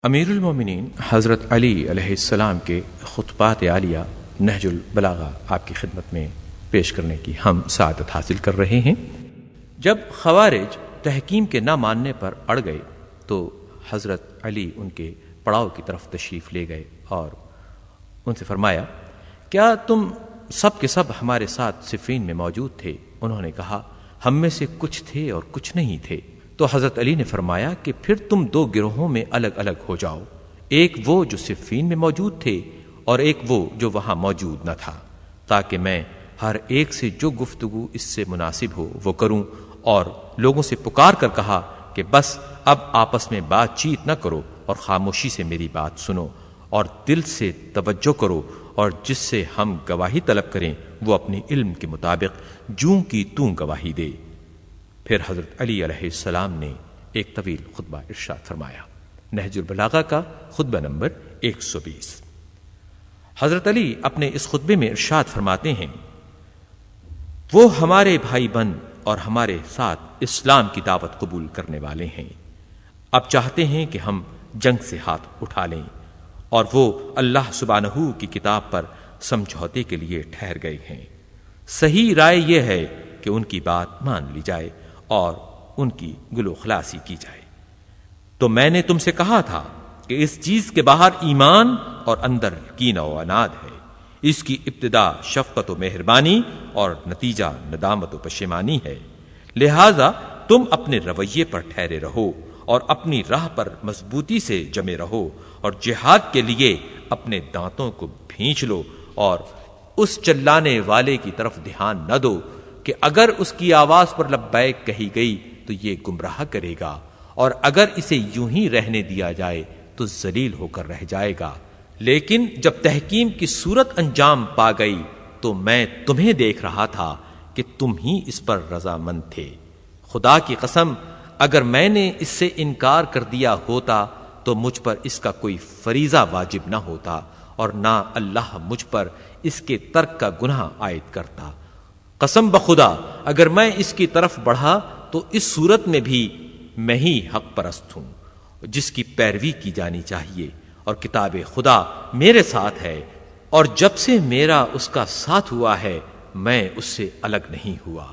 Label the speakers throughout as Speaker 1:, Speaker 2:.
Speaker 1: امیر المومنین حضرت علی علیہ السلام کے خطبات عالیہ نہج البلاغہ آپ کی خدمت میں پیش کرنے کی ہم سعادت حاصل کر رہے ہیں۔ جب خوارج تحکیم کے نہ ماننے پر اڑ گئے تو حضرت علی ان کے پڑاؤ کی طرف تشریف لے گئے اور ان سے فرمایا، کیا تم سب کے سب ہمارے ساتھ صفین میں موجود تھے؟ انہوں نے کہا، ہم میں سے کچھ تھے اور کچھ نہیں تھے۔ تو حضرت علی نے فرمایا کہ پھر تم دو گروہوں میں الگ الگ ہو جاؤ، ایک وہ جو صفین میں موجود تھے اور ایک وہ جو وہاں موجود نہ تھا، تاکہ میں ہر ایک سے جو گفتگو اس سے مناسب ہو وہ کروں۔ اور لوگوں سے پکار کر کہا کہ بس اب آپس میں بات چیت نہ کرو اور خاموشی سے میری بات سنو اور دل سے توجہ کرو، اور جس سے ہم گواہی طلب کریں وہ اپنے علم کے مطابق جوں کی توں گواہی دے۔ پھر حضرت علی علیہ السلام نے ایک طویل خطبہ ارشاد فرمایا۔ نہج البلاغہ کا خطبہ نمبر 120۔ حضرت علی اپنے اس خطبے میں ارشاد فرماتے ہیں، وہ ہمارے بھائی بن اور ہمارے ساتھ اسلام کی دعوت قبول کرنے والے ہیں، اب چاہتے ہیں کہ ہم جنگ سے ہاتھ اٹھا لیں، اور وہ اللہ سبحانہ کی کتاب پر سمجھوتے کے لیے ٹھہر گئے ہیں۔ صحیح رائے یہ ہے کہ ان کی بات مان لی جائے اور ان کی گلو خلاصی کی جائے۔ تو میں نے تم سے کہا تھا کہ اس چیز کے باہر ایمان اور اندر کینہ و عناد ہے، اس کی ابتدا شفقت و مہربانی اور نتیجہ ندامت و پشیمانی ہے، لہذا تم اپنے رویے پر ٹھہرے رہو اور اپنی راہ پر مضبوطی سے جمے رہو، اور جہاد کے لیے اپنے دانتوں کو بھینچ لو، اور اس چلانے والے کی طرف دھیان نہ دو کہ اگر اس کی آواز پر لبیک کہی گئی تو یہ گمراہ کرے گا، اور اگر اسے یوں ہی رہنے دیا جائے تو ذلیل ہو کر رہ جائے گا۔ لیکن جب تحکیم کی صورت انجام پا گئی تو میں تمہیں دیکھ رہا تھا کہ تم ہی اس پر رضامند تھے۔ خدا کی قسم، اگر میں نے اس سے انکار کر دیا ہوتا تو مجھ پر اس کا کوئی فریضہ واجب نہ ہوتا، اور نہ اللہ مجھ پر اس کے ترک کا گناہ عائد کرتا۔ قسم بخدا، اگر میں اس کی طرف بڑھا تو اس صورت میں بھی میں ہی حق پرست ہوں جس کی پیروی کی جانی چاہیے، اور کتاب خدا میرے ساتھ ہے، اور جب سے میرا اس کا ساتھ ہوا ہے میں اس سے الگ نہیں ہوا۔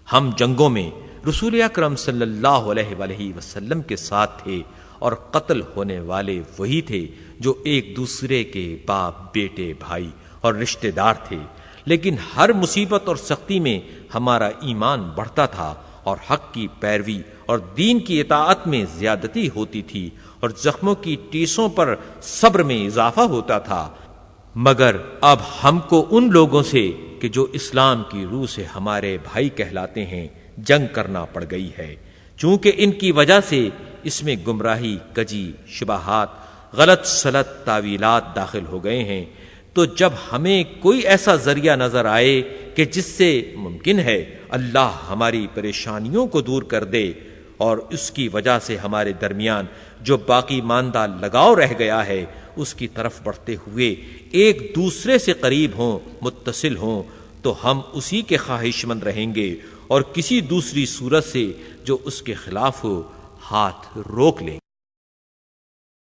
Speaker 1: ہم جنگوں میں رسول اکرم صلی اللہ علیہ وآلہ وسلم کے ساتھ تھے، اور قتل ہونے والے وہی تھے جو ایک دوسرے کے باپ، بیٹے، بھائی اور رشتہ دار تھے، لیکن ہر مصیبت اور سختی میں ہمارا ایمان بڑھتا تھا، اور حق کی پیروی اور دین کی اطاعت میں زیادتی ہوتی تھی، اور زخموں کی ٹیسوں پر صبر میں اضافہ ہوتا تھا۔ مگر اب ہم کو ان لوگوں سے کہ جو اسلام کی روح سے ہمارے بھائی کہلاتے ہیں جنگ کرنا پڑ گئی ہے، چونکہ ان کی وجہ سے اس میں گمراہی، کجی، شبہات، غلط سلط تعویلات داخل ہو گئے ہیں۔ تو جب ہمیں کوئی ایسا ذریعہ نظر آئے کہ جس سے ممکن ہے اللہ ہماری پریشانیوں کو دور کر دے، اور اس کی وجہ سے ہمارے درمیان جو باقی ماندہ لگاؤ رہ گیا ہے اس کی طرف بڑھتے ہوئے ایک دوسرے سے قریب ہوں، متصل ہوں، تو ہم اسی کے خواہش مند رہیں گے، اور کسی دوسری صورت سے جو اس کے خلاف ہو ہاتھ روک لیں گے۔